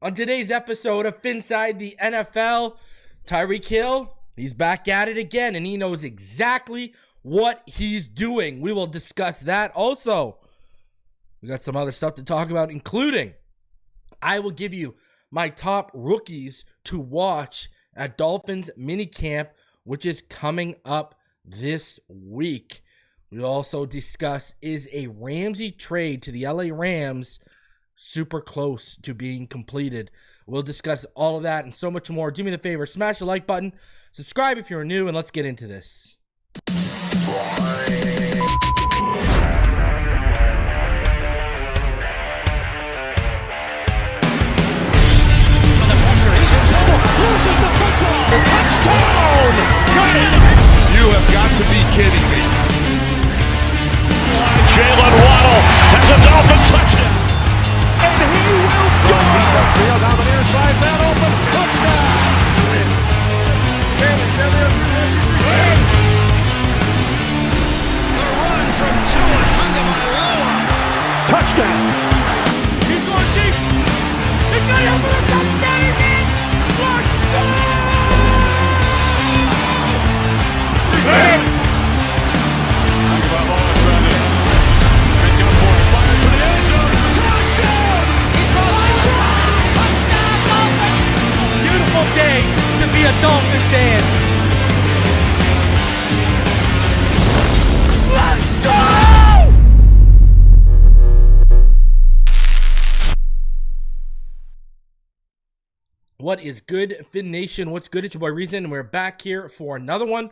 On today's episode of Phinside The NFL, Tyreek Hill, he's back at it again, and he knows exactly what he's doing. We will discuss that. Also, we got some other stuff to talk about, including I will give you my top rookies to watch at Dolphins Minicamp, which is coming up this week. We'll also discuss, is a Ramsey trade to the LA Rams super close to being completed? We'll discuss all of that and so much more. Do me the favor, smash the like button, subscribe if you're new, and let's get into this. Loses the football. Touchdown! You have got to be kidding me. Jalen Waddle has a Dolphin touchdown. And he will score. Field on the near side, man open. Touchdown! The run from Tua Tagovailoa. Touchdown. He's going deep. He's got it for the touchdown again. Beautiful day to be a Dolphin fan. Let's go! What is good, Fin Nation? What's good? It's your boy Reason, and we're back here for another one.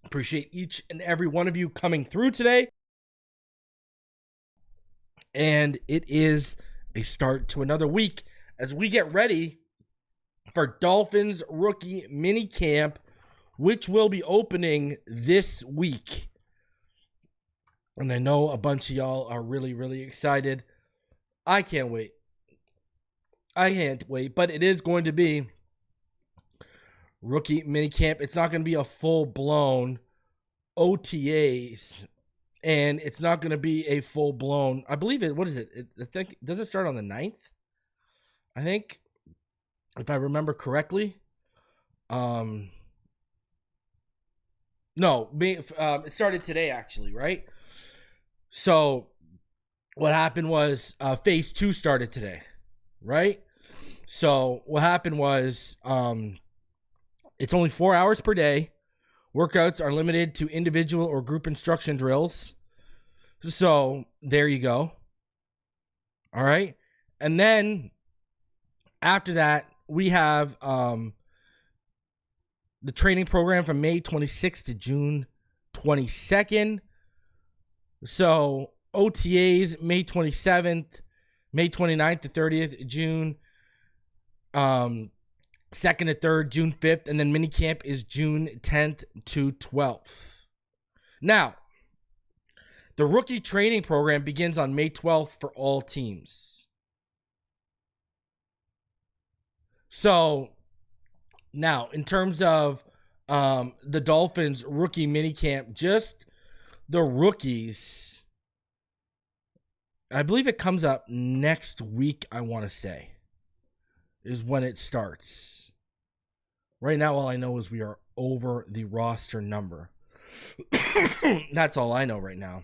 Appreciate each and every one of you coming through today. And it is a start to another week as we get ready for Dolphins rookie minicamp, which will be opening this week. And I know a bunch of y'all are really, really excited. I can't wait. But it is going to be rookie minicamp. It's not going to be a full-blown OTAs, and it's not going to be a full-blown, I believe it, what is it? I think, does it start on the 9th? I think, if I remember correctly. No, it started today, actually, right? So, what happened was, phase 2 started today, right? So, what happened was, it's only 4 hours per day. Workouts are limited to individual or group instruction drills. So, there you go. All right. And then, after that, we have the training program from May 26th to June 22nd. So, OTAs, May 27th, May 29th to 30th, June 2nd to 3rd, June 5th, and then minicamp is June 10th to 12th. Now, the rookie training program begins on May 12th for all teams. So, now, in terms of the Dolphins rookie minicamp, just the rookies, I believe it comes up next week, I want to say, is when it starts. Right now, all I know is we are over the roster number. That's all I know right now,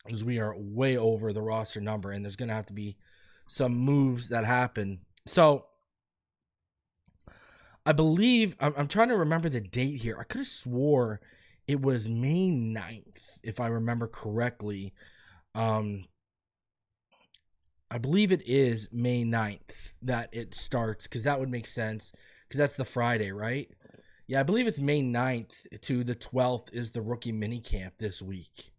is we are way over the roster number, and there's going to have to be some moves that happen. So, I believe, I'm trying to remember the date here. I could have swore it was May 9th, if I remember correctly. I believe it is May 9th that it starts, because that would make sense, because that's the Friday, right? Yeah, I believe it's May 9th to the 12th is the rookie minicamp this week,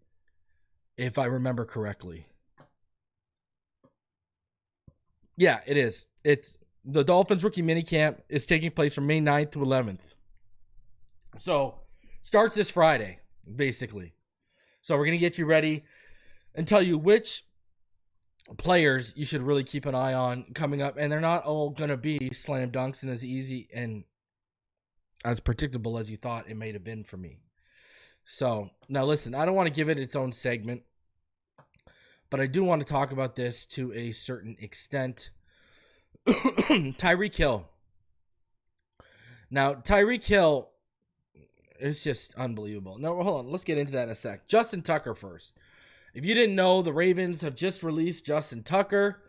if I remember correctly. Yeah, it is. It's the Dolphins rookie minicamp is taking place from May 9th to 11th. So, starts this Friday, basically. So, we're going to get you ready and tell you which players you should really keep an eye on coming up, and they're not all going to be slam dunks and as easy and as predictable as you thought it may have been for me. So, now listen, I don't want to give it its own segment, but I do want to talk about this to a certain extent. Tyreek Hill. Now, Tyreek Hill is just unbelievable. No, hold on. Let's get into that in a sec. Justin Tucker first. If you didn't know, the Ravens have just released Justin Tucker.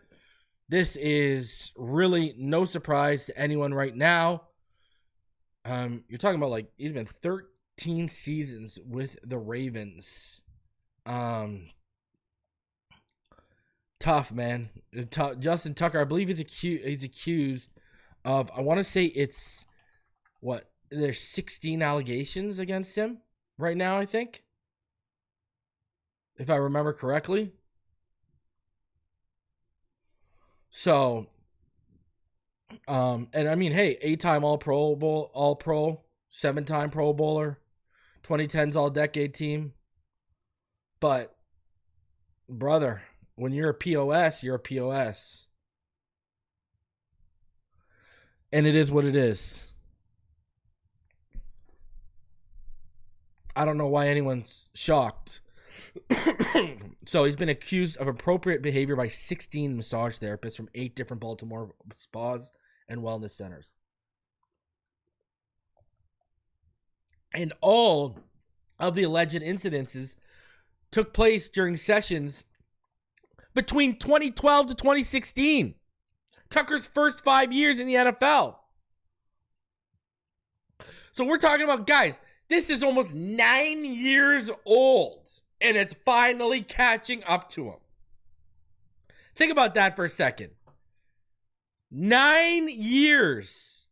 This is really no surprise to anyone right now. You're talking about like he's been 13 seasons with the Ravens. Tough, man. Justin Tucker, I believe he's accused of, I want to say it's there's 16 allegations against him right now, I think, if I remember correctly. So, and I mean, hey, 8-time All Pro, 7-time Pro Bowler, 2010s All-Decade team. But, brother, when you're a POS, you're a POS. And it is what it is. I don't know why anyone's shocked. So he's been accused of appropriate behavior by 16 massage therapists from 8 different Baltimore spas and wellness centers. And all of the alleged incidences took place during sessions between 2012 to 2016. Tucker's first 5 years in the NFL. So we're talking about, guys, this is almost 9 years old, and it's finally catching up to him. Think about that for a second. 9 years.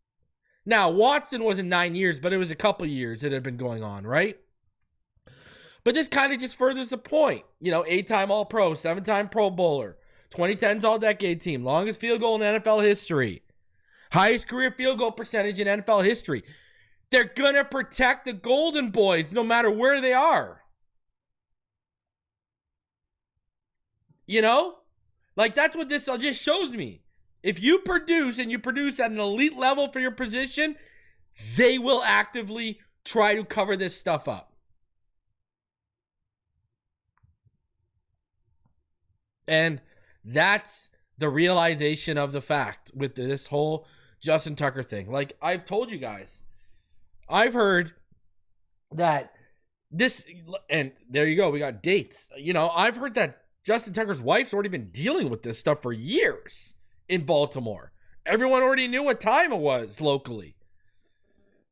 Now, Watson wasn't 9 years, but it was a couple years that had been going on, right? But this kind of just furthers the point. 8-time All-Pro, 7-time Pro Bowler, 2010s All-Decade team, longest field goal in NFL history, highest career field goal percentage in NFL history. They're going to protect the Golden Boys no matter where they are. Like, that's what this just shows me. If you produce and you produce at an elite level for your position, they will actively try to cover this stuff up. And that's the realization of the fact with this whole Justin Tucker thing. Like I've told you guys, I've heard that this, and there you go, we got dates. I've heard that Justin Tucker's wife's already been dealing with this stuff for years in Baltimore. Everyone already knew what time it was locally.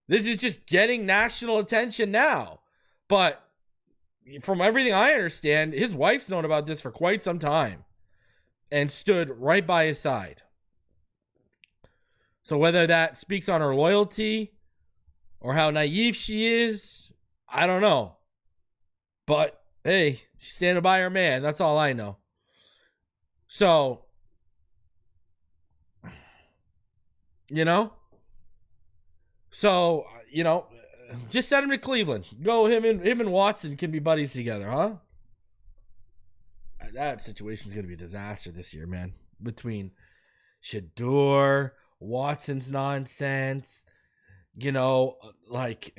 This is just getting national attention now. But from everything I understand, his wife's known about this for quite some time and stood right by his side. So whether that speaks on her loyalty or how naive she is, I don't know. But hey, she's standing by her man. That's all I know. So, just send him to Cleveland. Go, him and Watson can be buddies together, huh? That situation's going to be a disaster this year, man. Between Shador, Watson's nonsense, like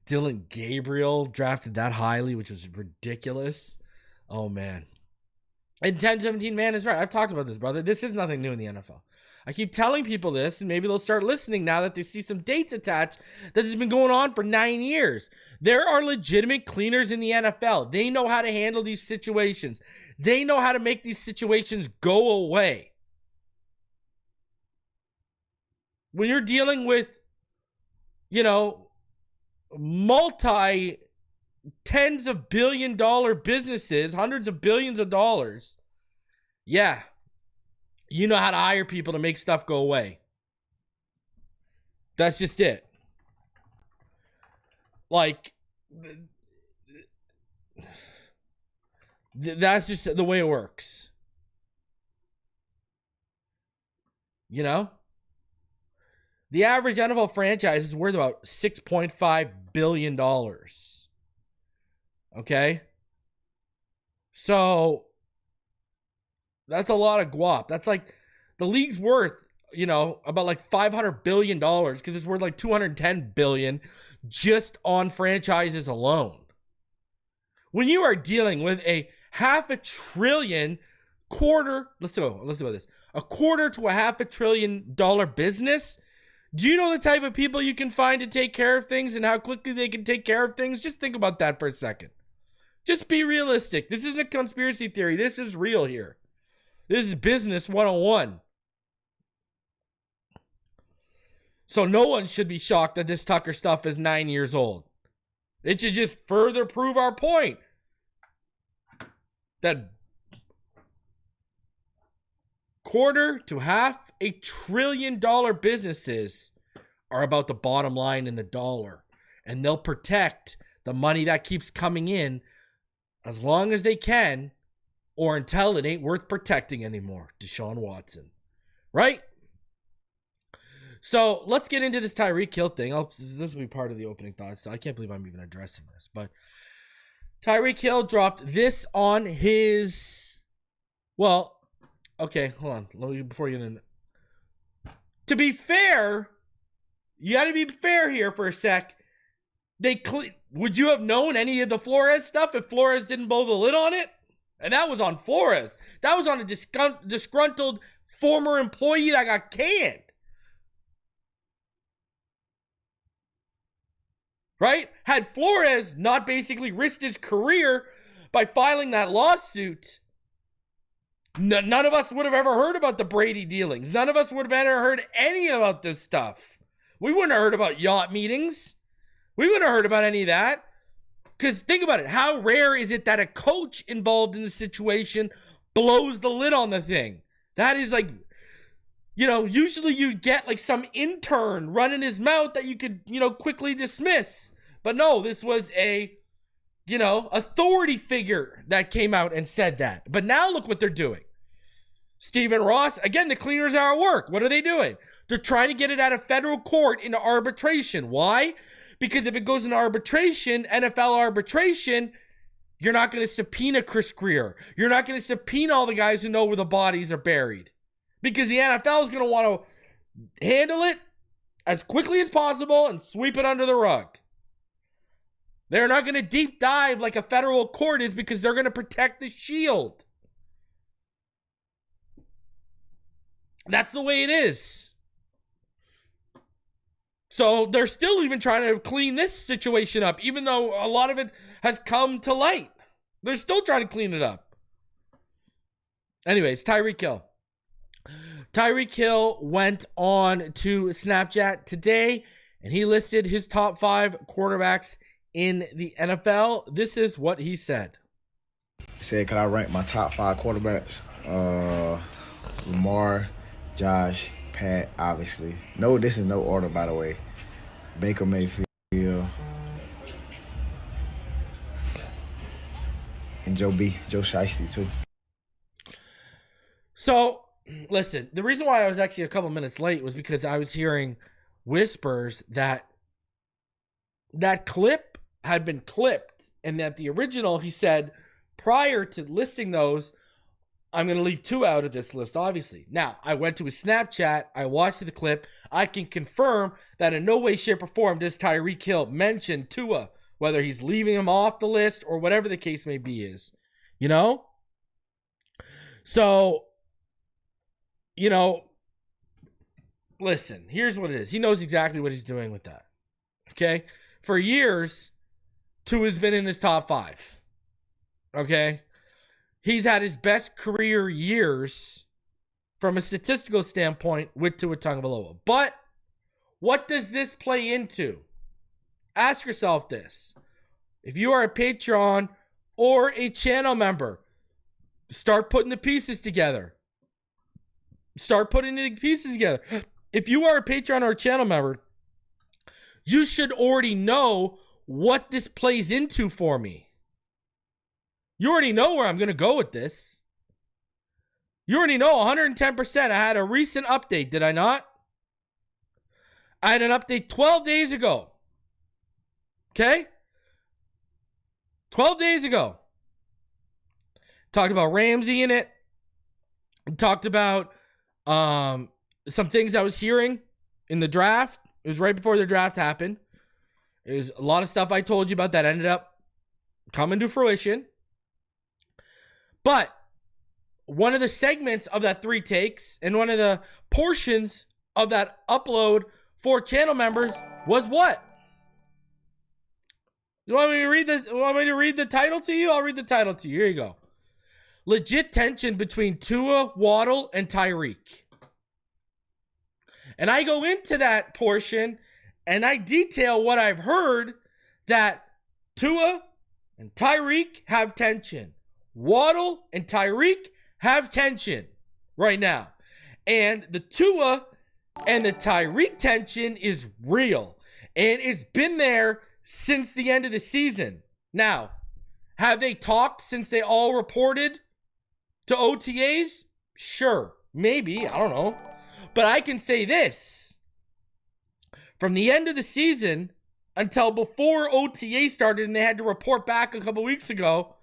Dylan Gabriel drafted that highly, which was ridiculous. Oh, man. And 10-17 man is right. I've talked about this, brother. This is nothing new in the NFL. I keep telling people this, and maybe they'll start listening now that they see some dates attached that has been going on for 9 years. There are legitimate cleaners in the NFL. They know how to handle these situations. They know how to make these situations go away. When you're dealing with, multi tens of $billion businesses, hundreds of billions of dollars, yeah, you know how to hire people to make stuff go away. That's just it. Like, that's just the way it works. The average NFL franchise is worth about $6.5 billion. Okay? So, that's a lot of guap. That's like, the league's worth, about like $500 billion because it's worth like $210 billion just on franchises alone. When you are dealing with a $500 billion let's go with this, a quarter to a $500 billion business. Do you know the type of people you can find to take care of things and how quickly they can take care of things? Just think about that for a second. Just be realistic. This isn't a conspiracy theory. This is real here. This is business 101. So no one should be shocked that this Tucker stuff is 9 years old. It should just further prove our point that quarter to $500 billion businesses are about the bottom line in the dollar, and they'll protect the money that keeps coming in as long as they can, or until it ain't worth protecting anymore. Deshaun Watson, right? So let's get into this Tyreek Hill thing. This will be part of the opening thoughts. So I can't believe I'm even addressing this, but Tyreek Hill dropped this on his, well, okay, hold on. Let me, before you get in. To be fair, you got to be fair here for a sec. Would you have known any of the Flores stuff if Flores didn't blow the lid on it? And that was on Flores. That was on a disgruntled former employee that got canned. Right? Had Flores not basically risked his career by filing that lawsuit, none of us would have ever heard about the Brady dealings. None of us would have ever heard any about this stuff. We wouldn't have heard about yacht meetings. We wouldn't have heard about any of that. Because think about it. How rare is it that a coach involved in the situation blows the lid on the thing? That is like, usually you get like some intern running his mouth that you could, quickly dismiss. But no, this was a, authority figure that came out and said that. But now look what they're doing. Stephen Ross, again, the cleaners are at work. What are they doing? They're trying to get it out of federal court into arbitration. Why? Because if it goes into arbitration, NFL arbitration, you're not going to subpoena Chris Greer. You're not going to subpoena all the guys who know where the bodies are buried. Because the NFL is going to want to handle it as quickly as possible and sweep it under the rug. They're not going to deep dive like a federal court is because they're going to protect the shield. That's the way it is. So they're still even trying to clean this situation up, even though a lot of it has come to light. They're still trying to clean it up. Anyways, Tyreek Hill. Tyreek Hill went on to Snapchat today, and he listed his top 5 quarterbacks in the NFL. This is what he said. He said, could I rank my top 5 quarterbacks? Lamar, Josh, Pat, obviously. No, this is no order, by the way. Baker Mayfield. And JoeyShotz too. So, listen, the reason why I was actually a couple minutes late was because I was hearing whispers that that clip had been clipped and that the original, he said, prior to listing those, I'm going to leave 2 out of this list, obviously. Now, I went to his Snapchat. I watched the clip. I can confirm that in no way, shape, or form does Tyreek Hill mention Tua, whether he's leaving him off the list or whatever the case may be is. So, listen, here's what it is. He knows exactly what he's doing with that. Okay? For years, Tua's been in his top 5. Okay? He's had his best career years from a statistical standpoint with Tua Tagovailoa. But what does this play into? Ask yourself this. If you are a Patreon or a channel member, start putting the pieces together. Start putting the pieces together. If you are a Patreon or a channel member, you should already know what this plays into for me. You already know where I'm going to go with this. You already know 110%. I had a recent update, did I not? I had an update 12 days ago. Okay? 12 days ago. Talked about Ramsey in it. Talked about some things I was hearing in the draft. It was right before the draft happened. It was a lot of stuff I told you about that ended up coming to fruition. But one of the segments of that 3 takes and one of the portions of that upload for channel members was what? You want me to read the title to you? I'll read the title to you. Here you go. Legit tension between Tua, Waddle, and Tyreek. And I go into that portion and I detail what I've heard, that Tua and Tyreek have tension. Waddle and Tyreek have tension right now. And the Tua and the Tyreek tension is real. And it's been there since the end of the season. Now, have they talked since they all reported to OTAs? Sure, maybe, I don't know. But I can say this. From the end of the season until before OTA started and they had to report back a couple weeks ago,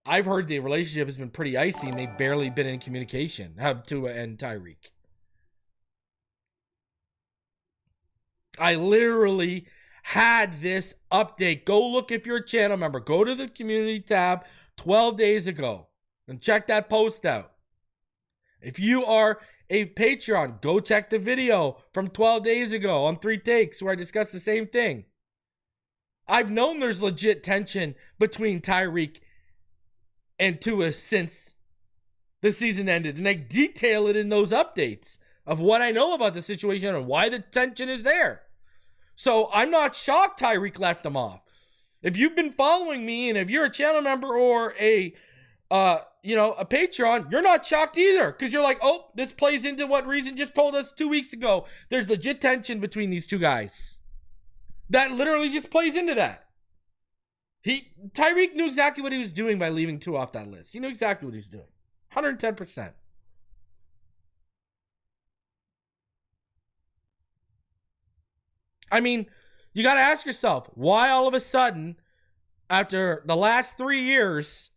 I've heard the relationship has been pretty icy and they've barely been in communication, have Tua and Tyreek. I literally had this update. Go look if you're a channel member. Go to the community tab 12 days ago and check that post out. If you are a Patreon, go check the video from 12 days ago on 3 takes where I discussed the same thing. I've known there's legit tension between Tyreek and Tua since the season ended, and I detail it in those updates of what I know about the situation and why the tension is there. So I'm not shocked Tyreek left them off. If you've been following me and if you're a channel member or a Patreon, you're not shocked either, because you're like, oh, this plays into what Reason just told us 2 weeks ago. There's legit tension between these two guys. That literally just plays into that. Tyreek knew exactly what he was doing by leaving Tua off that list. He knew exactly what he was doing. 110%. I mean, you got to ask yourself, why all of a sudden, after the last 3 years,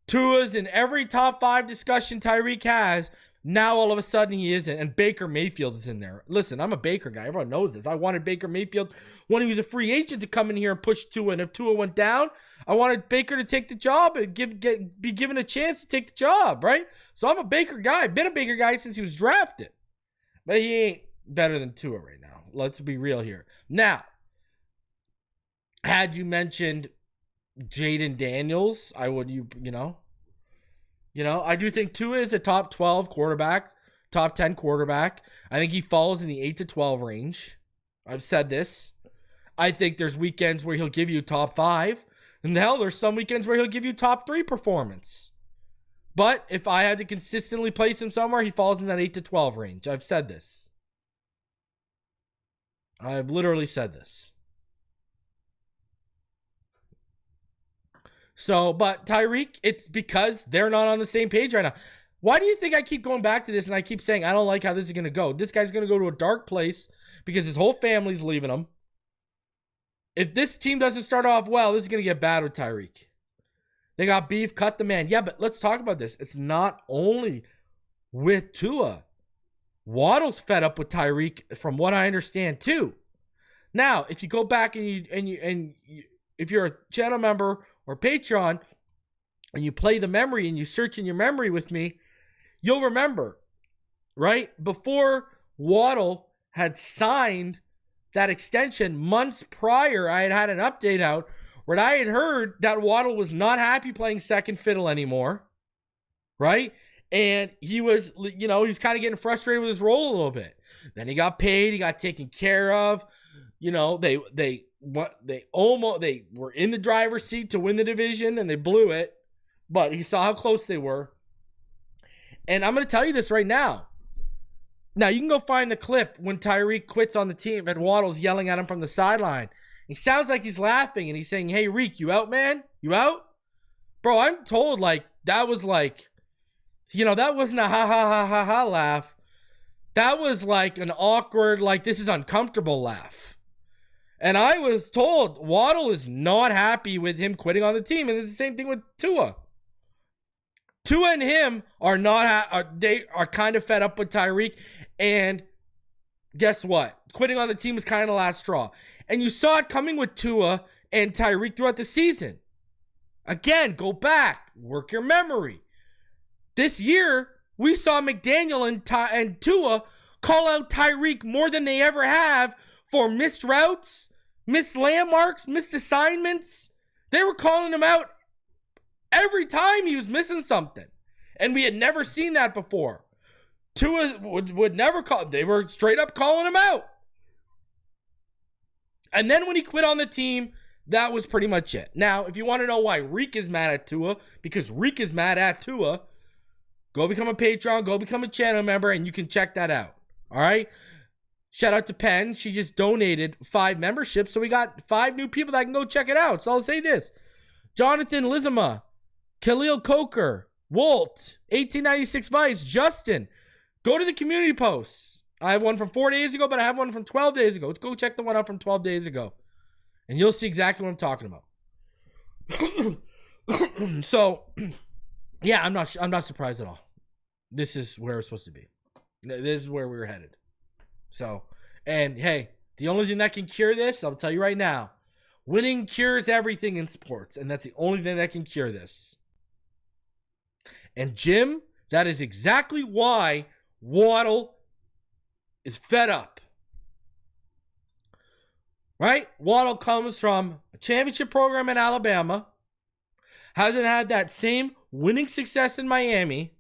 Tua's in every top 5 discussion Tyreek has, now all of a sudden he isn't, and Baker Mayfield is in there. Listen, I'm a Baker guy. Everyone knows this. I wanted Baker Mayfield when he was a free agent to come in here and push Tua, and if Tua went down, I wanted Baker to take the job and be given a chance to take the job, right? So I'm a Baker guy. I've been a Baker guy since he was drafted. But he ain't better than Tua right now. Let's be real here. Now, had you mentioned Jaden Daniels, I would, I do think Tua is a top 12 quarterback, top 10 quarterback. I think he falls in the 8 to 12 range. I've said this. I think there's weekends where he'll give you top 5. And hell, there's some weekends where he'll give you top 3 performance. But if I had to consistently place him somewhere, he falls in that 8 to 12 range. I've said this. I've literally said this. So, but Tyreek, it's because they're not on the same page right now. Why do you think I keep going back to this and I keep saying I don't like how this is going to go? This guy's going to go to a dark place because his whole family's leaving him. If this team doesn't start off well, this is going to get bad with Tyreek. They got beef, cut the man. Yeah, but let's talk about this. It's not only with Tua. Waddle's fed up with Tyreek, from what I understand, too. Now, if you go back and if you're a channel member or Patreon and you play the memory and you search in your memory with me, you'll remember, right? Before Waddle had signed that extension months prior, I had an update out where I had heard that Waddle was not happy playing second fiddle anymore, right? And he was, he was kind of getting frustrated with his role a little bit. Then he got paid, he got taken care of. They were in the driver's seat to win the division and they blew it, but he saw how close they were. And I'm going to tell you this right now. Now, you can go find the clip when Tyreek quits on the team and Waddle's yelling at him from the sideline. He sounds like he's laughing and he's saying, "Hey, Reek, you out, man? You out?" Bro, I'm told that was that wasn't a ha ha ha ha ha laugh. That was like an awkward, this is uncomfortable laugh. And I was told Waddle is not happy with him quitting on the team. And it's the same thing with Tua. Tua and him are they are kind of fed up with Tyreek. And guess what? Quitting on the team is kind of the last straw. And you saw it coming with Tua and Tyreek throughout the season. Again, go back, work your memory. This year, we saw McDaniel and Tua call out Tyreek more than they ever have for missed routes, missed landmarks, missed assignments. They were calling him out every time he was missing something. And we had never seen that before. Tua would never call. They were straight up calling him out. And then when he quit on the team, that was pretty much it. Now, if you want to know why Reek is mad at Tua, because Reek is mad at Tua, go become a Patreon, go become a channel member, and you can check that out. All right? Shout out to Penn. She just donated 5 memberships, so we got 5 new people that can go check it out. So I'll say this. Jonathan Lizama, Khalil Coker, Walt, 1896 Vice, Justin. Go to the community posts. I have one from 4 days ago, but I have one from 12 days ago. Go check the one out from 12 days ago. And you'll see exactly what I'm talking about. So, yeah, I'm not surprised at all. This is where we're supposed to be. This is where we were headed. So, and hey, the only thing that can cure this, I'll tell you right now, winning cures everything in sports, and that's the only thing that can cure this. And Jim, that is exactly why Waddle is fed up. Right? Waddle comes from a championship program in Alabama, hasn't had that same winning success in Miami.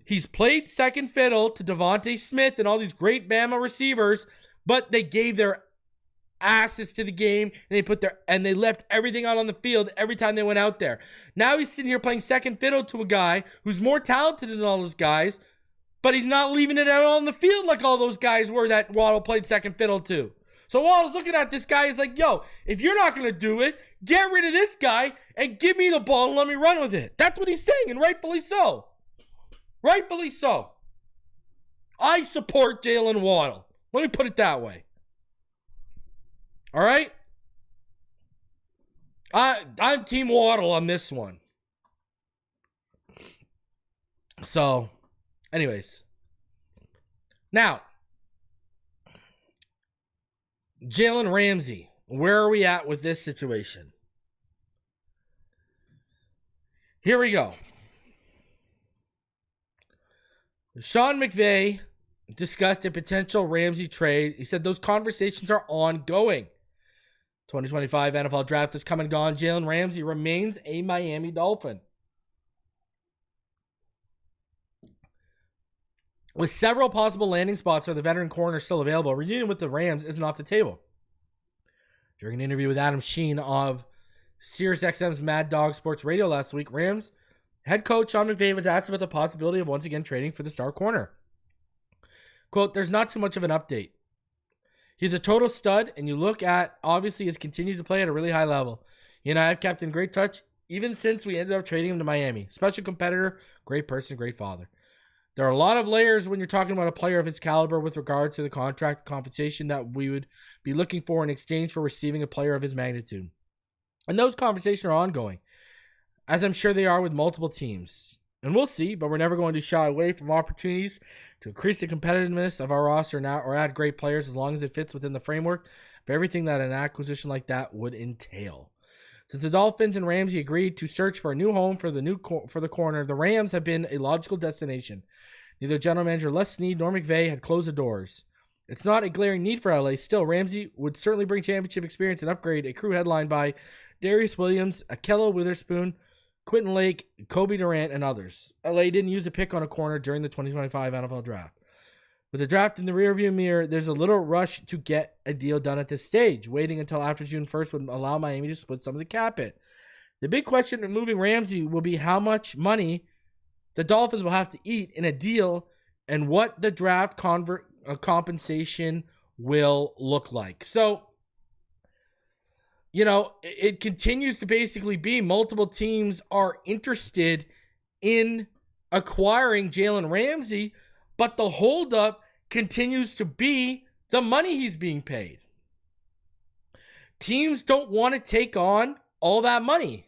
He's played second fiddle to Devontae Smith and all these great Bama receivers, but they gave their asses to the game and they left everything out on the field every time they went out there. Now he's sitting here playing second fiddle to a guy who's more talented than all those guys, but he's not leaving it out on the field like all those guys were that Waddle played second fiddle to. So Waddle's looking at this guy, he's like, yo, if you're not going to do it, get rid of this guy and give me the ball and let me run with it. That's what he's saying, and rightfully so. Rightfully so. I support Jalen Waddle. Let me put it that way. All right? I'm Team Waddle on this one. So, anyways. Now, Jalen Ramsey. Where are we at with this situation? Here we go. Sean McVay discussed a potential Ramsey trade. He said those conversations are ongoing. 2025 NFL draft has come and gone. Jalen Ramsey remains a Miami Dolphin. With several possible landing spots for the veteran corner still available, reunion with the Rams isn't off the table. During an interview with Adam Sheen of SiriusXM's Mad Dog Sports Radio last week, Rams head coach Sean McVay was asked about the possibility of once again trading for the star corner. Quote, there's not too much of an update. He's a total stud, and you look at, obviously, he's continued to play at a really high level. He and I have kept in great touch even since we ended up trading him to Miami. Special competitor, great person, great father. There are a lot of layers when you're talking about a player of his caliber with regard to the contract compensation that we would be looking for in exchange for receiving a player of his magnitude. And those conversations are ongoing, as I'm sure they are with multiple teams. And we'll see, but we're never going to shy away from opportunities to increase the competitiveness of our roster now or add great players as long as it fits within the framework of everything that an acquisition like that would entail. Since the Dolphins and Ramsey agreed to search for a new home for the corner, the Rams have been a logical destination. Neither general manager Les Snead nor McVay had closed the doors. It's not a glaring need for LA. Still, Ramsey would certainly bring championship experience and upgrade a crew headlined by Darius Williams, Akello Witherspoon, Quentin Lake, Kobe Durant, and others. LA didn't use a pick on a corner during the 2025 NFL draft. With the draft in the rearview mirror, there's a little rush to get a deal done at this stage. Waiting until after June 1st would allow Miami to split some of the cap hit. The big question in moving Ramsey will be how much money the Dolphins will have to eat in a deal and what the draft compensation will look like. So, you know, it continues to basically be multiple teams are interested in acquiring Jalen Ramsey, but the holdup continues to be the money he's being paid. Teams don't want to take on all that money.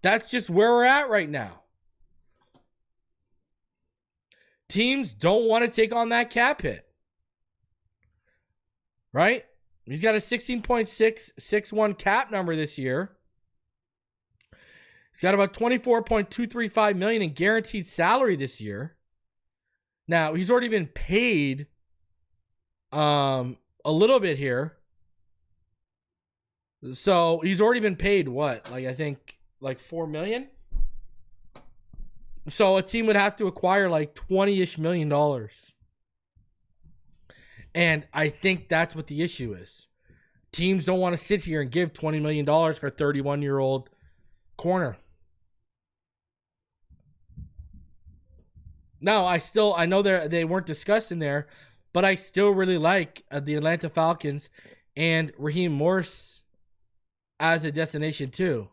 That's just where we're at right now. Teams don't want to take on that cap hit. Right? He's got a 16.661 cap number this year. He's got about $24.235 million in guaranteed salary this year. Now, he's already been paid a little bit here. So, he's already been paid what? Like, I think like $4 million. So, a team would have to acquire like $20-ish million. And I think that's what the issue is. Teams don't want to sit here and give $20 million for a 31-year-old corner. No, I know they weren't discussed in there, but I still really like the Atlanta Falcons and Raheem Morris as a destination too.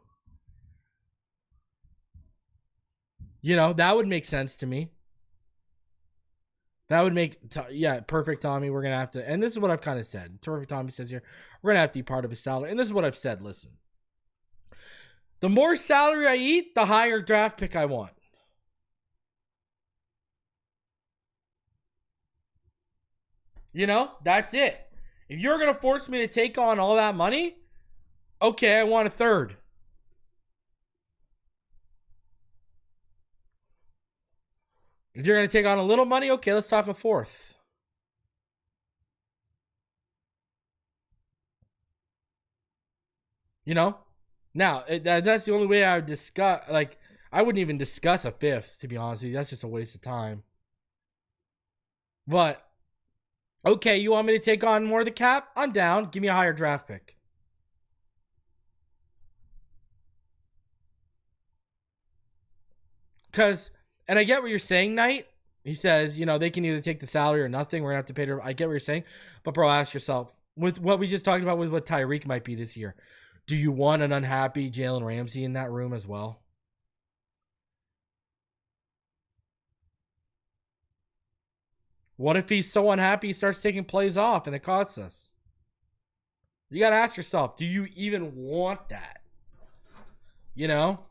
You know, that would make sense to me. That would make, perfect Tommy. We're going to have to, and this is what I've kind of said. Terrific Tommy says here, we're going to have to be part of his salary. And this is what I've said. Listen, the more salary I eat, the higher draft pick I want. You know, that's it. If you're going to force me to take on all that money, okay, I want a third. If you're going to take on a little money, okay, let's talk a fourth. You know? Now, that's the only way I would discuss, like, I wouldn't even discuss a fifth, to be honest with you. That's just a waste of time. But, okay, you want me to take on more of the cap? I'm down. Give me a higher draft pick. Because, and I get what you're saying, Knight. He says, you know, they can either take the salary or nothing. We're going to have to pay to, I get what you're saying. But, bro, ask yourself, with what we just talked about with what Tyreek might be this year, do you want an unhappy Jalen Ramsey in that room as well? What if he's so unhappy he starts taking plays off and it costs us? You got to ask yourself, do you even want that? You know?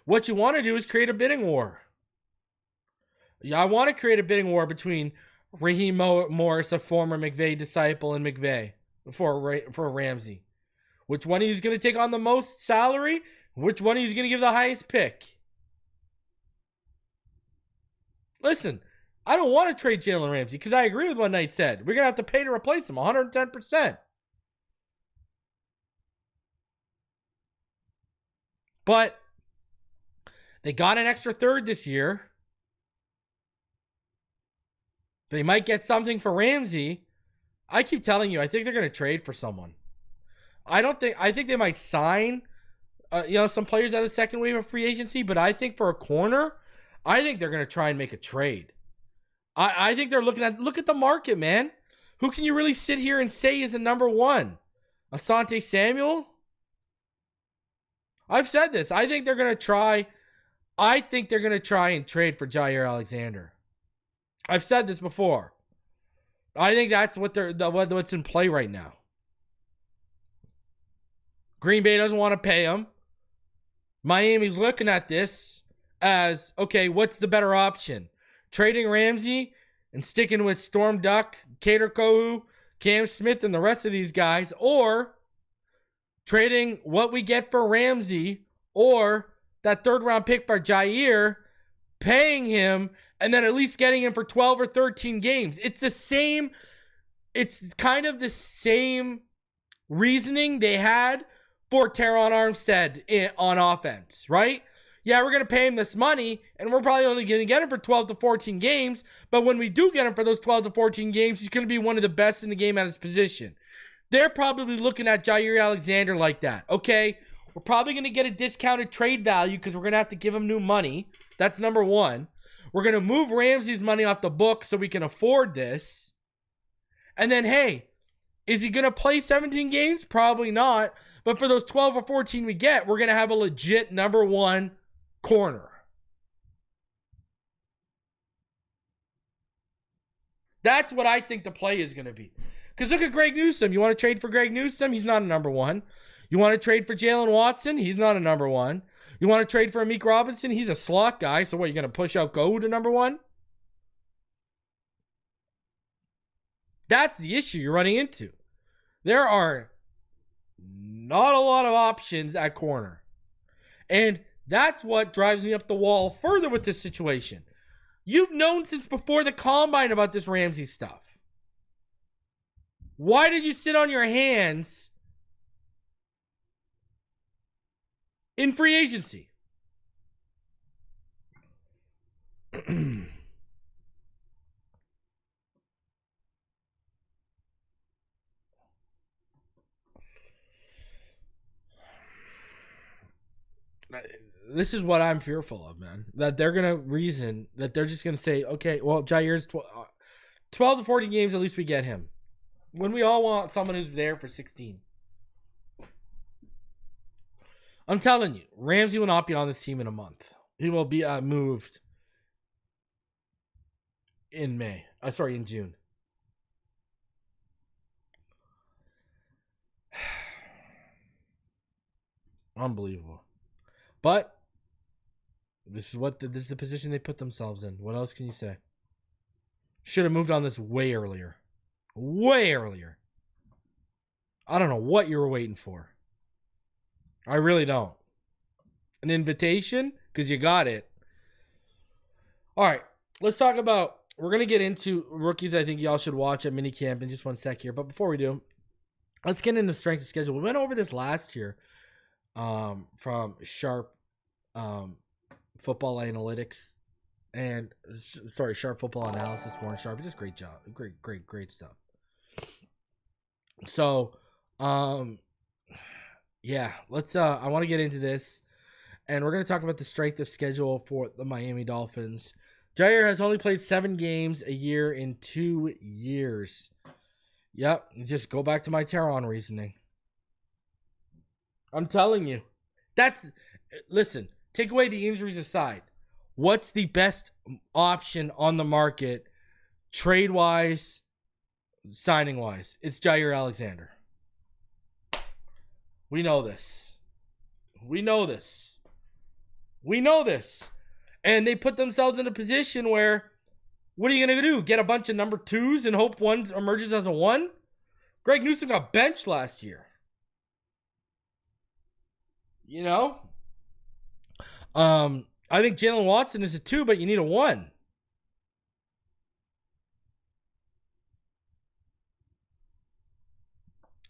What you want to do is create a bidding war. I want to create a bidding war between Raheem Morris, a former McVay disciple, and McVay for Ramsey. Which one of you is going to take on the most salary? Which one of you is going to give the highest pick? Listen, I don't want to trade Jalen Ramsey because I agree with what Knight said. We're going to have to pay to replace him 110%. But they got an extra third this year. They might get something for Ramsey. I keep telling you, I think they're going to trade for someone. I think they might sign, some players out of second wave of free agency, but I think for a corner, I think they're going to try and make a trade. I think they're look at the market, man. Who can you really sit here and say is a number one? Asante Samuel? I've said this. I think they're going to try and trade for Jair Alexander. I've said this before. I think that's what's in play right now. Green Bay doesn't want to pay him. Miami's looking at this as, okay, what's the better option? Trading Ramsey and sticking with Storm Duck, Kader Kohu, Cam Smith, and the rest of these guys, or trading what we get for Ramsey or that third-round pick for Jair, paying him, and then at least getting him for 12 or 13 games. It's kind of the same reasoning they had for Teron Armstead on offense, right? Yeah, we're going to pay him this money, and we're probably only going to get him for 12 to 14 games, but when we do get him for those 12 to 14 games, he's going to be one of the best in the game at his position. They're probably looking at Jair Alexander like that. Okay, we're probably going to get a discounted trade value because we're going to have to give him new money. That's number one. We're going to move Ramsey's money off the book so we can afford this. And then, hey, is he going to play 17 games? Probably not. But for those 12 or 14 we get, we're going to have a legit number one corner. That's what I think the play is going to be. Because look at Greg Newsome. You want to trade for Greg Newsome? He's not a number one. You want to trade for Jalen Watson? He's not a number one. You want to trade for Amik Robinson? He's a slot guy. So what, you're going to push out Go to number one? That's the issue you're running into. There are not a lot of options at corner. And that's what drives me up the wall further with this situation. You've known since before the combine about this Ramsey stuff. Why did you sit on your hands in free agency? This is what I'm fearful of, man. That they're going to reason that they're just going to say, okay, well, Jair's 12 to 14 games, at least we get him. When we all want someone who's there for 16. I'm telling you, Ramsey will not be on this team in a month. He will be moved in in June. Unbelievable. But this is the position they put themselves in. What else can you say? Should have moved on this way earlier. Way earlier. I don't know what you were waiting for. I really don't. An invitation? Because you got it. All right. Let's talk about, we're going to get into rookies I think y'all should watch at minicamp in just one sec here. But before we do, let's get into strength of schedule. We went over this last year from Sharp Football Analytics and, Sharp Football Analysis. Warren Sharp. Just great job. Great stuff. So, yeah, let's, I want to get into this. And we're going to talk about the strength of schedule for the Miami Dolphins. Jair has only played 7 games a year in 2 years. Yep, just go back to my Teron reasoning. I'm telling you. Listen, take away the injuries aside. What's the best option on the market, trade-wise, signing-wise? It's Jair Alexander. We know this. And they put themselves in a position where, what are you going to do? Get a bunch of number 2s and hope one emerges as a 1? Greg Newsome got benched last year. You know? I think Jalen Watson is a 2, but you need a 1.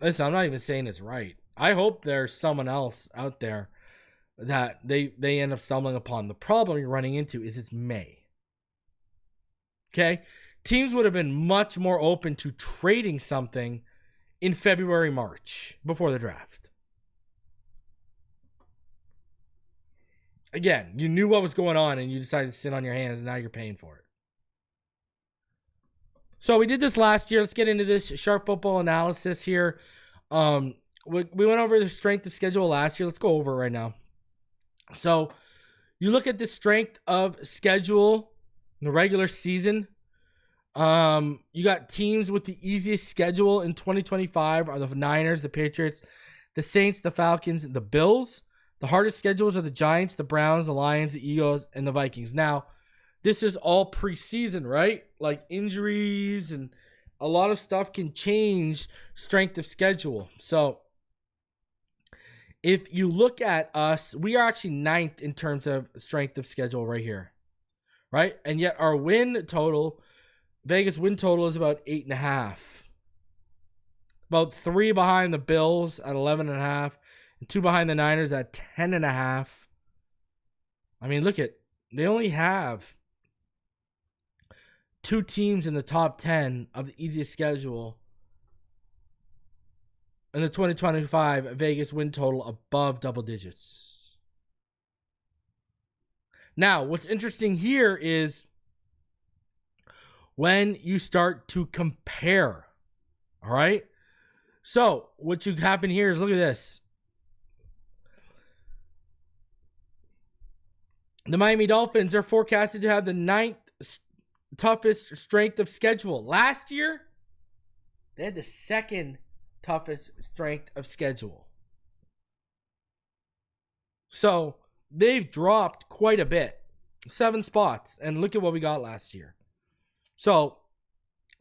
Listen, I'm not even saying it's right. I hope there's someone else out there that they end up stumbling upon. The problem you're running into is it's May. Okay? Teams would have been much more open to trading something in February, March, before the draft. Again, you knew what was going on and you decided to sit on your hands and now you're paying for it. So we did this last year. Let's get into this Sharp Football Analysis here. We went over the strength of schedule last year. Let's go over it right now. So you look at the strength of schedule in the regular season. You got teams with the easiest schedule in 2025 are the Niners, the Patriots, the Saints, the Falcons, the Bills. The hardest schedules are the Giants, the Browns, the Lions, the Eagles, and the Vikings. Now, this is all preseason, right? Like injuries and a lot of stuff can change strength of schedule. So if you look at us, we are actually 9th in terms of strength of schedule right here, right? And yet our win total, Vegas win total is about 8.5. About 3 behind the Bills at 11.5. And 2 behind the Niners at 10.5. I mean, look at, they only have 2 teams in the top 10 of the easiest schedule in the 2025 Vegas win total above double digits. Now, what's interesting here is when you start to compare, all right? So what you happen here is, look at this. The Miami Dolphins are forecasted to have the 9th toughest strength of schedule. Last year, they had the 2nd toughest strength of schedule. So they've dropped quite a bit. 7 spots. And look at what we got last year. So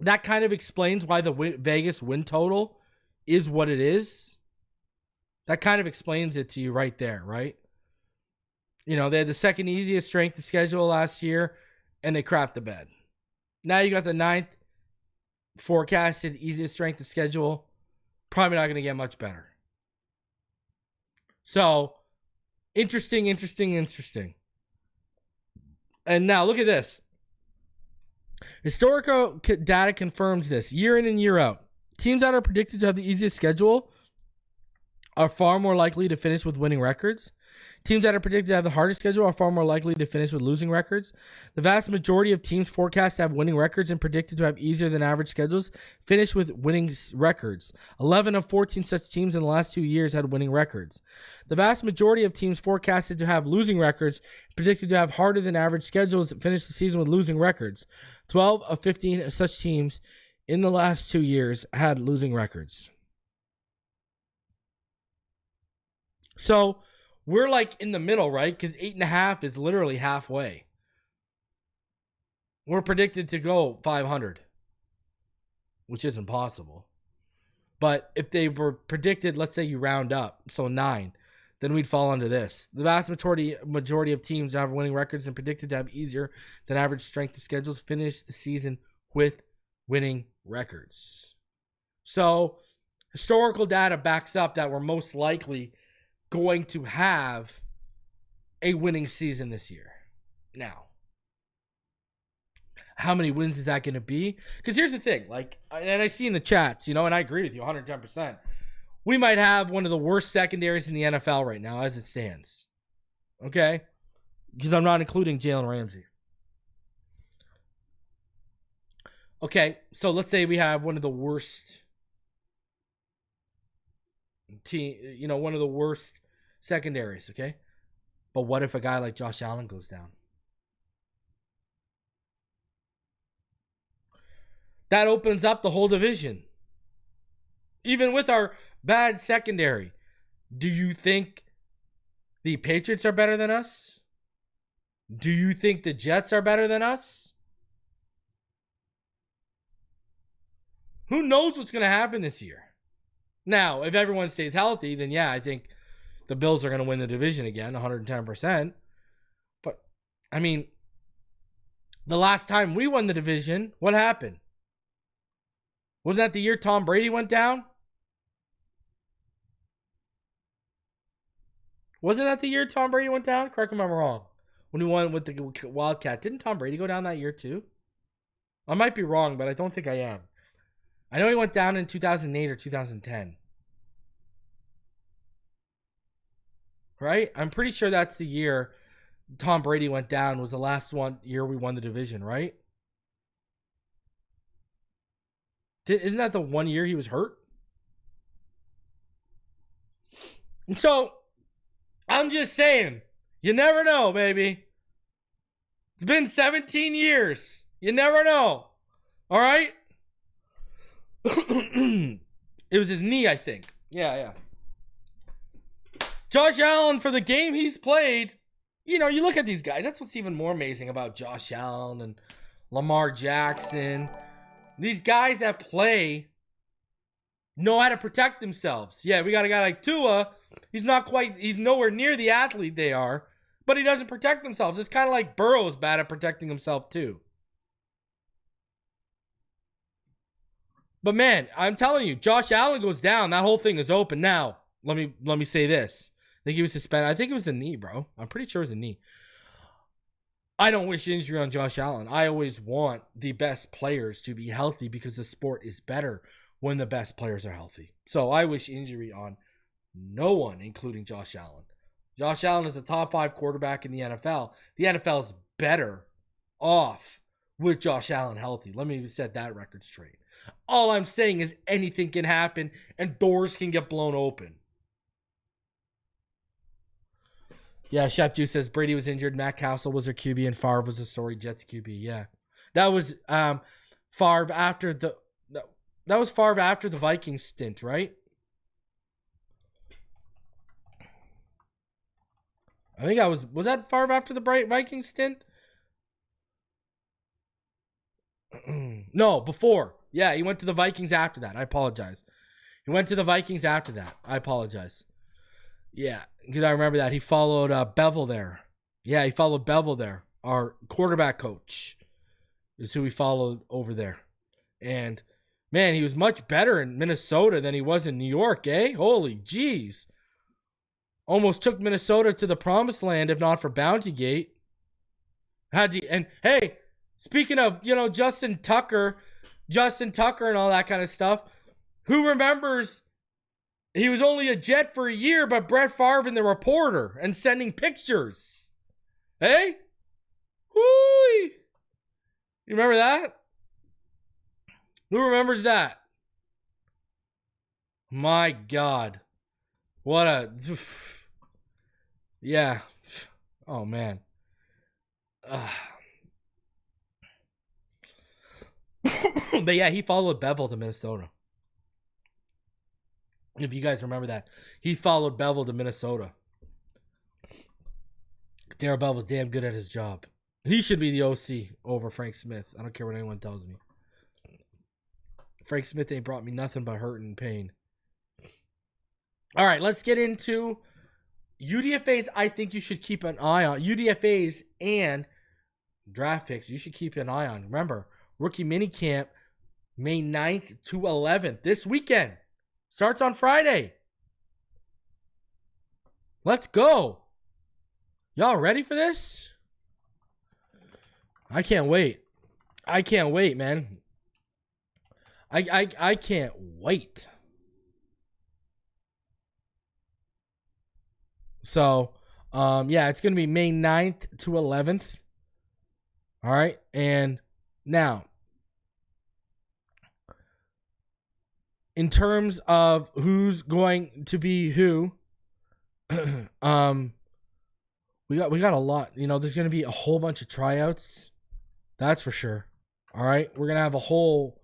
that kind of explains why the Vegas win total is what it is. That kind of explains it to you right there, right? They had the second easiest strength of schedule last year, and they crapped the bed. Now you got the 9th forecasted easiest strength of schedule. Probably not going to get much better. So, interesting. And now look at this. Historical data confirms this. Year in and year out. Teams that are predicted to have the easiest schedule are far more likely to finish with winning records. Teams that are predicted to have the hardest schedule are far more likely to finish with losing records. The vast majority of teams forecast to have winning records and predicted to have easier than average schedules finish with winning records. 11 of 14 such teams in the last 2 years had winning records. The vast majority of teams forecasted to have losing records predicted to have harder than average schedules finish the season with losing records. 12 of 15 of such teams in the last 2 years had losing records. So, we're like in the middle, right? Because 8.5 is literally halfway. We're predicted to go 500, which isn't possible. But if they were predicted, let's say you round up, so 9, then we'd fall under this. The vast majority of teams that have winning records and predicted to have easier than average strength of schedules finish the season with winning records. So historical data backs up that we're most likely going to have a winning season this year. Now, how many wins is that going to be? Because here's the thing, and I see in the chats, and I agree with you 110%. We might have one of the worst secondaries in the NFL right now as it stands. Okay? Because I'm not including Jalen Ramsey. Okay, so let's say we have one of the worst one of the worst secondaries, okay? But what if a guy like Josh Allen goes down? That opens up the whole division. Even with our bad secondary, do you think the Patriots are better than us? Do you think the Jets are better than us? Who knows what's going to happen this year? Now, if everyone stays healthy, then yeah, I think the Bills are going to win the division again, 110%. But, I mean, the last time we won the division, what happened? Wasn't that the year Tom Brady went down? Wasn't that the year Tom Brady went down? Correct me if I'm wrong. When he won with the Wildcat. Didn't Tom Brady go down that year too? I might be wrong, but I don't think I am. I know he went down in 2008 or 2010. Right? I'm pretty sure that's the year Tom Brady went down, was the last year we won the division, right? Isn't that the one year he was hurt? And so, I'm just saying, you never know, baby. It's been 17 years. You never know. All right? It was his knee, I think. Yeah. Josh Allen, for the game he's played, you look at these guys. That's what's even more amazing about Josh Allen and Lamar Jackson. These guys that play know how to protect themselves. Yeah, we got a guy like Tua. He's nowhere near the athlete they are, but he doesn't protect themselves. It's kind of like Burrow's bad at protecting himself too. But man, I'm telling you, Josh Allen goes down, that whole thing is open. Now, let me say this. I think he was suspended. I think it was the knee, bro. I'm pretty sure it was the knee. I don't wish injury on Josh Allen. I always want the best players to be healthy because the sport is better when the best players are healthy. So I wish injury on no one, including Josh Allen. Josh Allen is a top 5 quarterback in the NFL. The NFL is better off with Josh Allen healthy. Let me set that record straight. All I'm saying is anything can happen and doors can get blown open. Yeah, Chef Juice says Brady was injured. Matt Castle was their QB and Favre was the sorry Jets QB. Yeah, that was Favre after the Vikings stint, right? I think was that Favre after the Vikings stint? No, before. Yeah, he went to the Vikings after that. I apologize. He went to the Vikings after that. I apologize. Yeah, because I remember that. He followed Bevel there. Yeah, he followed Bevel there. Our quarterback coach is who he followed over there. And, man, he was much better in Minnesota than he was in New York, eh? Holy jeez. Almost took Minnesota to the promised land, if not for Bountygate. And, hey, speaking of, Justin Tucker and all that kind of stuff, who remembers he was only a Jet for a year, but Brett Favre and the reporter and sending pictures? Hey? Whoo! You remember that? Who remembers that? My God. What a... Yeah. Oh, man. But yeah, he followed Bevel to Minnesota. If you guys remember that. He followed Bevel to Minnesota. Darrell Bevel's damn good at his job. He should be the OC over Frank Smith. I don't care what anyone tells me. Frank Smith ain't brought me nothing but hurt and pain. All right, let's get into UDFAs. I think you should keep an eye on. UDFAs and draft picks you should keep an eye on. Remember, rookie minicamp May 9th to 11th. This weekend. Starts on Friday. Let's go. Y'all ready for this? I can't wait. I can't wait, man. I can't wait. So, yeah, it's going to be May 9th to 11th. All right. And now, in terms of who's going to be who, we got a lot. There's going to be a whole bunch of tryouts. That's for sure. All right. We're going to have a whole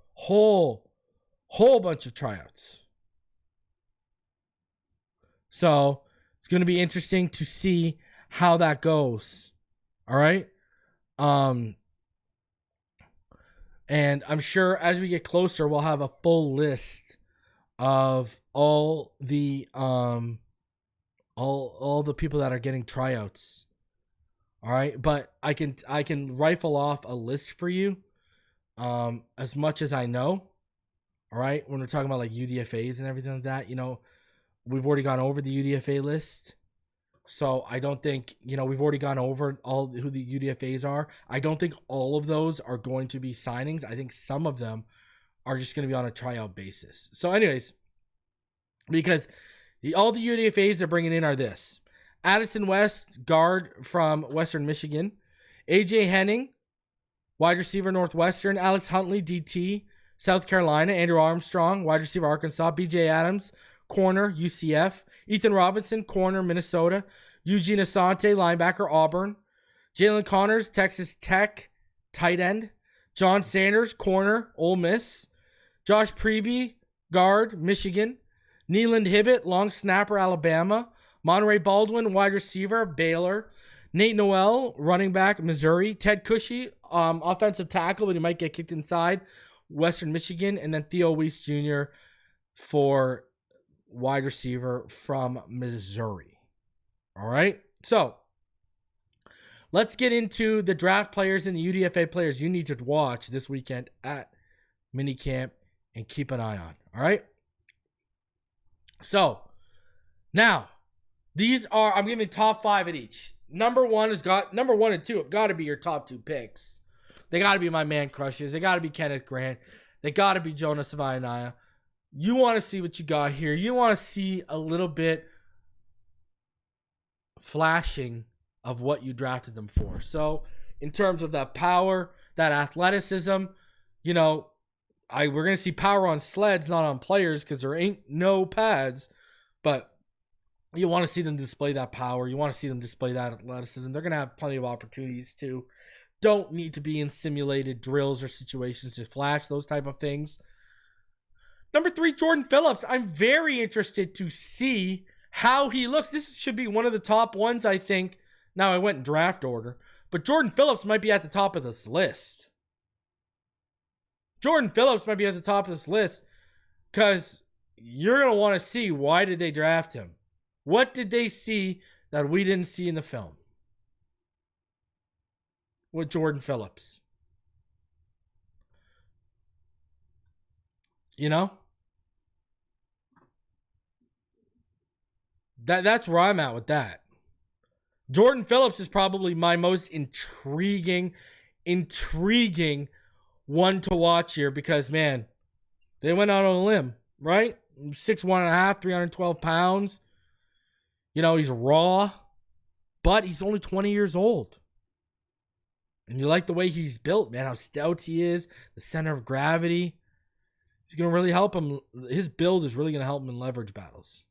bunch of tryouts. So it's going to be interesting to see how that goes. All right. And I'm sure as we get closer, we'll have a full list of all the all the people that are getting tryouts. All right, but I can rifle off a list for you, as much as I know. All right, when we're talking about like UDFAs and everything like that, we've already gone over the UDFA list, so I don't think we've already gone over all who the UDFAs are. I don't think all of those are going to be signings. I think some of them are just going to be on a tryout basis. So, anyways, because all the UDFAs they're bringing in are this: Addison West, guard from Western Michigan; AJ Henning, wide receiver, Northwestern; Alex Huntley, DT, South Carolina; Andrew Armstrong, wide receiver, Arkansas; BJ Adams, corner, UCF; Ethan Robinson, corner, Minnesota; Eugene Asante, linebacker, Auburn; Jalen Connors, Texas Tech, tight end; John Sanders, corner, Ole Miss; Josh Preby, guard, Michigan; Neeland Hibbett, long snapper, Alabama; Monterey Baldwin, wide receiver, Baylor; Nate Noel, running back, Missouri; Ted Cushy, offensive tackle, but he might get kicked inside, Western Michigan; and then Theo Weiss Jr. for wide receiver from Missouri. All right, so let's get into the draft players and the UDFA players you need to watch this weekend at minicamp and keep an eye on. All right, so now these are, I'm giving top 5 at each. Number 1 and 2 have got to be your top 2 picks. They got to be my man crushes. They got to be Kenneth Grant. They got to be Jonas Savaianaya. You want to see what you got here. You want to see a little bit flashing of what you drafted them for. So in terms of that power, that athleticism, we're going to see power on sleds, not on players, because there ain't no pads. But you want to see them display that power. You want to see them display that athleticism. They're going to have plenty of opportunities too. Don't need to be in simulated drills or situations to flash those type of things. Number 3, Jordan Phillips. I'm very interested to see how he looks. This should be one of the top ones, I think. Now, I went in draft order, but Jordan Phillips might be at the top of this list. Jordan Phillips might be at the top of this list because you're going to want to see, why did they draft him? What did they see that we didn't see in the film? with Jordan Phillips. You know? That's where I'm at with that. Jordan Phillips is probably my most intriguing one to watch here because, man, they went out on a limb, right? 6'1.5", 312 pounds. You know, he's raw, but he's only 20 years old. And you like the way he's built, man, how stout he is, the center of gravity. He's going to really help him. His build is really going to help him in leverage battles.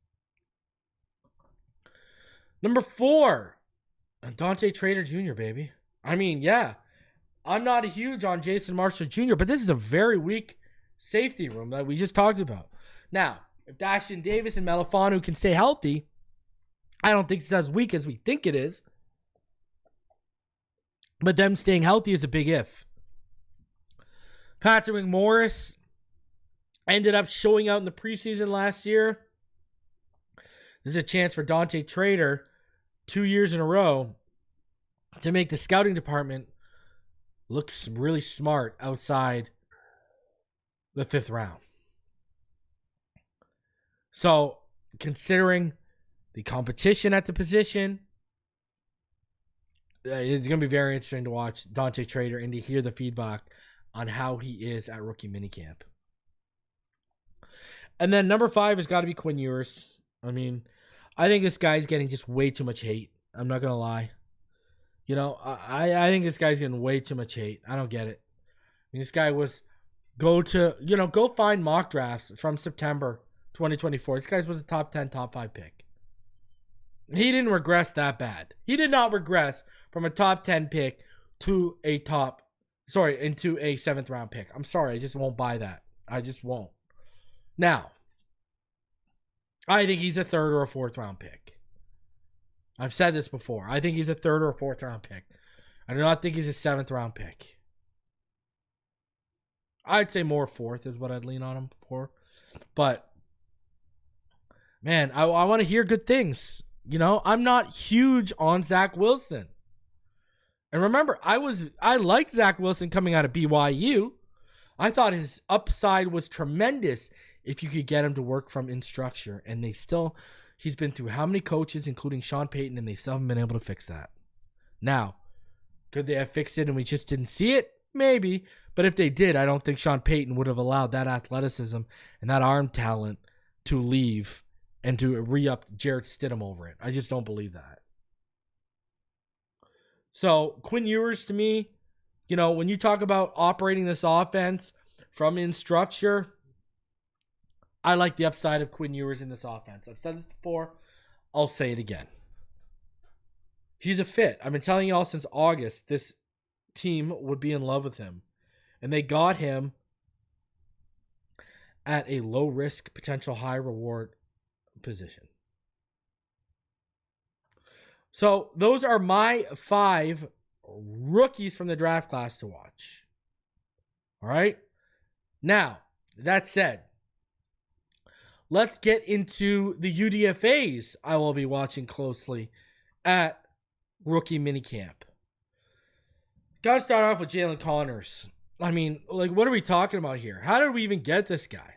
Number 4, Dante Trader Jr., baby. I mean, yeah, I'm not huge on Jason Marshall Jr., but this is a very weak safety room that we just talked about. Now, if Dashian Davis and Melifanu can stay healthy, I don't think it's as weak as we think it is. But them staying healthy is a big if. Patrick McMorris ended up showing out in the preseason last year. This is a chance for Dante Trader 2 years in a row to make the scouting department look really smart outside the 5th round. So, considering the competition at the position, it's going to be very interesting to watch Dante Trader and to hear the feedback on how he is at rookie minicamp. And then number 5 has got to be Quinn Ewers. I mean, I think this guy's getting just way too much hate. I'm not going to lie. You know, I think this guy's getting way too much hate. I don't get it. I mean, this guy was, go find mock drafts from September 2024. This guy was a top 10, top 5 pick. He didn't regress that bad. He did not regress from a top 10 pick to into a 7th round pick. I'm sorry. I just won't buy that. I just won't. Now, I think he's a 3rd or a 4th round pick. I've said this before. I think he's a 3rd or a 4th round pick. I do not think he's a 7th round pick. I'd say more 4th is what I'd lean on him for. But, man, I want to hear good things. You know, I'm not huge on Zach Wilson. And remember, I liked Zach Wilson coming out of BYU. I thought his upside was tremendous if you could get him to work from in structure. And he's been through how many coaches, including Sean Payton, and they still haven't been able to fix that. Now, could they have fixed it and we just didn't see it? Maybe. But if they did, I don't think Sean Payton would have allowed that athleticism and that arm talent to leave and to re-up Jarrett Stidham over it. I just don't believe that. So, Quinn Ewers, to me, you know, when you talk about operating this offense from in structure, I like the upside of Quinn Ewers in this offense. I've said this before. I'll say it again. He's a fit. I've been telling you all since August this team would be in love with him. And they got him at a low-risk, potential high-reward position. So those are my 5 rookies from the draft class to watch. All right? Now, that said, let's get into the UDFAs I will be watching closely at rookie minicamp. Got to start off with Jalen Connors. I mean, like, what are we talking about here? How did we even get this guy?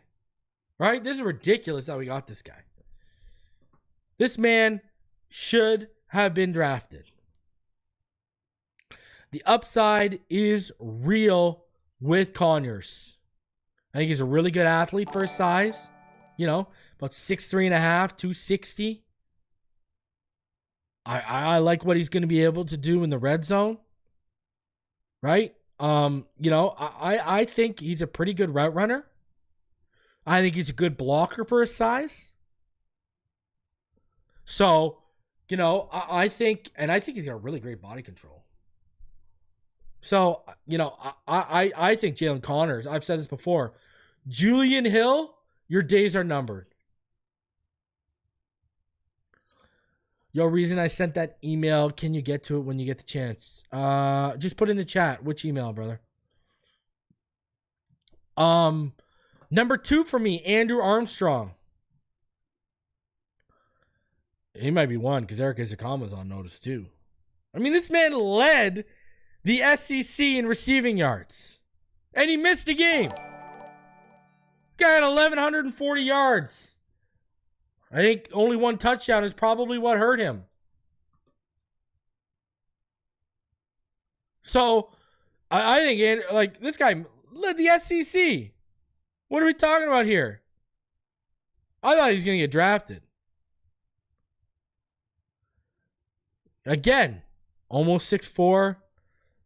Right? This is ridiculous how we got this guy. This man should have been drafted. The upside is real with Connors. I think he's a really good athlete for his size. You know, about 6'3.5", 260. I like what he's going to be able to do in the red zone. Right? You know, I think he's a pretty good route runner. I think he's a good blocker for his size. So, you know, I think he's got really great body control. So, you know, I think Jalen Connors, I've said this before, Julian Hill, your days are numbered. Yo, reason I sent that email, can you get to it when you get the chance? Just put in the chat. Which email, brother? Number 2 for me, Andrew Armstrong. He might be 1 because Eric Isakama's on notice too. I mean, this man led the SEC in receiving yards. And he missed a game. Guy had 1,140 yards. I think only one touchdown is probably what hurt him. So, I think, like, this guy led the SEC. What are we talking about here? I thought he was going to get drafted. Again, almost 6'4", a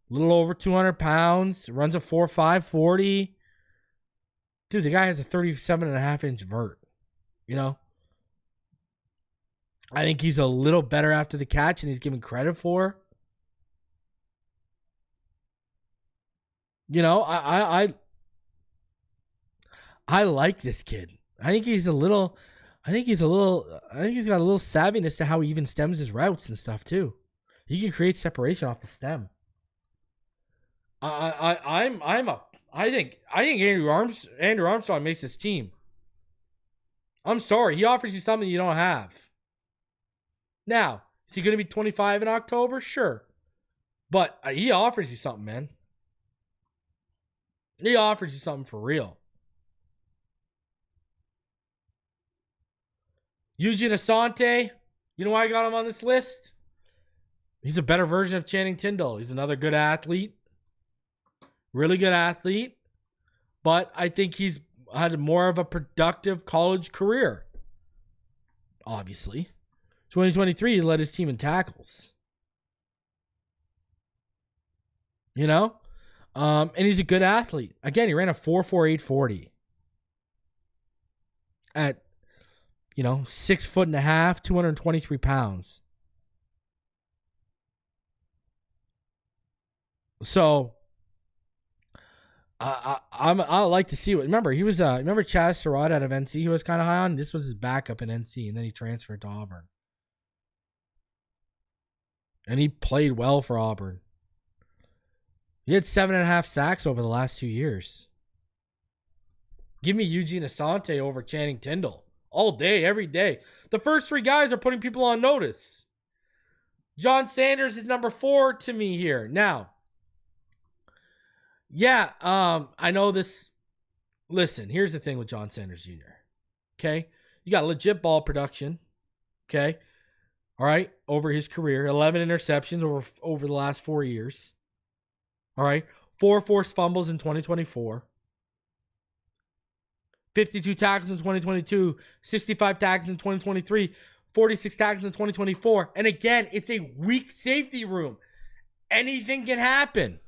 little over 200 pounds, runs a 4.5 40. Dude, the guy has a 37.5-inch vert. You know? I think he's a little better after the catch than he's given credit for. You know, I like this kid. I think he's got a little savviness to how he even stems his routes and stuff too. He can create separation off the stem. I think Andrew Armstrong makes his team. I'm sorry, he offers you something you don't have. Now, is he going to be 25 in October? Sure. But he offers you something, man. He offers you something for real. Eugene Asante, you know why I got him on this list? He's a better version of Channing Tindall. He's another good athlete. Really good athlete. But I think he's had more of a productive college career. Obviously. 2023, he led his team in tackles. You know? And he's a good athlete. Again, he ran a 4.48 40. At, 6'1.5", 223 pounds. So, I like to see what. Remember, he was. Remember Chaz Surratt out of NC. He was kind of high on. This was his backup in NC, and then he transferred to Auburn, and he played well for Auburn. He had 7.5 sacks over the last 2 years. Give me Eugene Asante over Channing Tindall all day, every day. The first three guys are putting people on notice. John Sanders is number 4 to me here. Now, yeah, I know this. Listen, here's the thing with John Sanders Jr. Okay? You got legit ball production. Okay? All right? Over his career, 11 interceptions over the last 4 years. All right? 4 forced fumbles in 2024. 52 tackles in 2022. 65 tackles in 2023. 46 tackles in 2024. And again, it's a weak safety room. Anything can happen.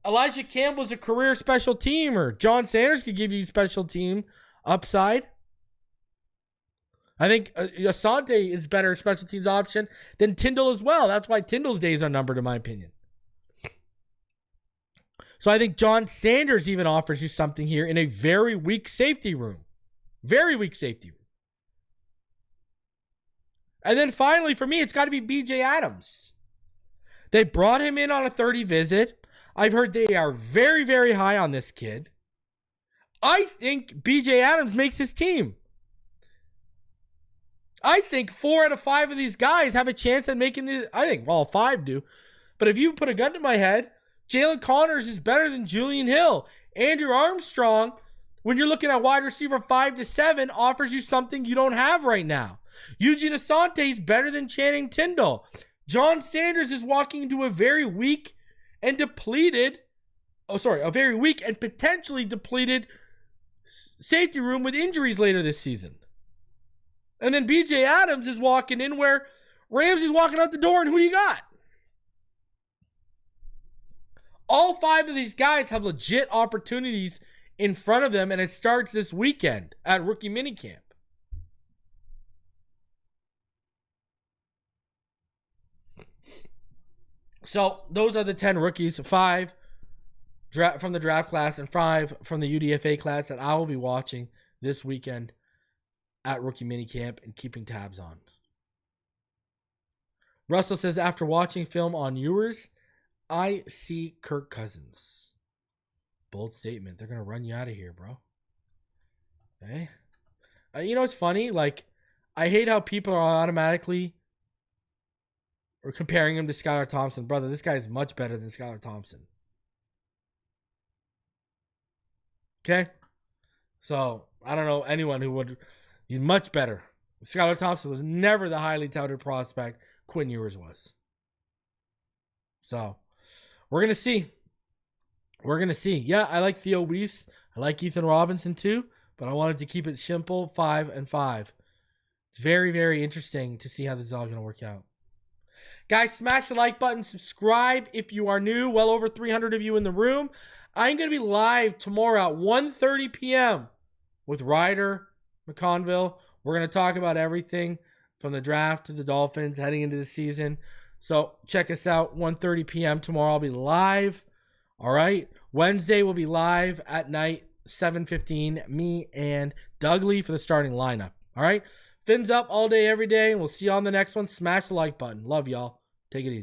Elijah Campbell's a career special teamer. John Sanders could give you special team upside. I think Asante is better special teams option than Tindall as well. That's why Tindall's days are numbered, in my opinion. So I think John Sanders even offers you something here in a very weak safety room. Very weak safety room. And then finally, for me, it's got to be B.J. Adams. They brought him in on a 30 visit. I've heard they are very, very high on this kid. I think B.J. Adams makes his team. I think 4 out of 5 of these guys have a chance at making the. I think all 5 do. But if you put a gun to my head, Jalen Connors is better than Julian Hill. Andrew Armstrong, when you're looking at wide receiver 5 to 7, offers you something you don't have right now. Eugene Asante is better than Channing Tindall. John Sanders is walking into a very weak and depleted, a very weak and potentially depleted safety room with injuries later this season. And then B.J. Adams is walking in where Ramsey's walking out the door, and who do you got? All 5 of these guys have legit opportunities in front of them, and it starts this weekend at rookie minicamp. So those are the 10 rookies, 5 from the draft class and 5 from the UDFA class that I will be watching this weekend at rookie minicamp and keeping tabs on. Russell says, after watching film on Ewers, I see Kirk Cousins. Bold statement. They're going to run you out of here, bro. Okay. You know what's funny? Like, I hate how people are automatically or comparing him to Skylar Thompson. Brother, this guy is much better than Skylar Thompson. Okay? So, I don't know anyone who would. He's much better. Skylar Thompson was never the highly touted prospect Quinn Ewers was. So, we're going to see. We're going to see. Yeah, I like Theo Weiss. I like Ethan Robinson too, but I wanted to keep it simple, 5-5. It's very, very interesting to see how this is all going to work out. Guys, smash the like button. Subscribe if you are new. Well over 300 of you in the room. I'm going to be live tomorrow at 1:30 p.m. with Ryder McConville. We're going to talk about everything from the draft to the Dolphins heading into the season. So check us out, 1:30 p.m. tomorrow. I'll be live. All right. Wednesday we'll be live at night, 7:15. Me and Doug Lee for the starting lineup. All right. Fins up all day, every day. And we'll see you on the next one. Smash the like button. Love y'all. Take it easy.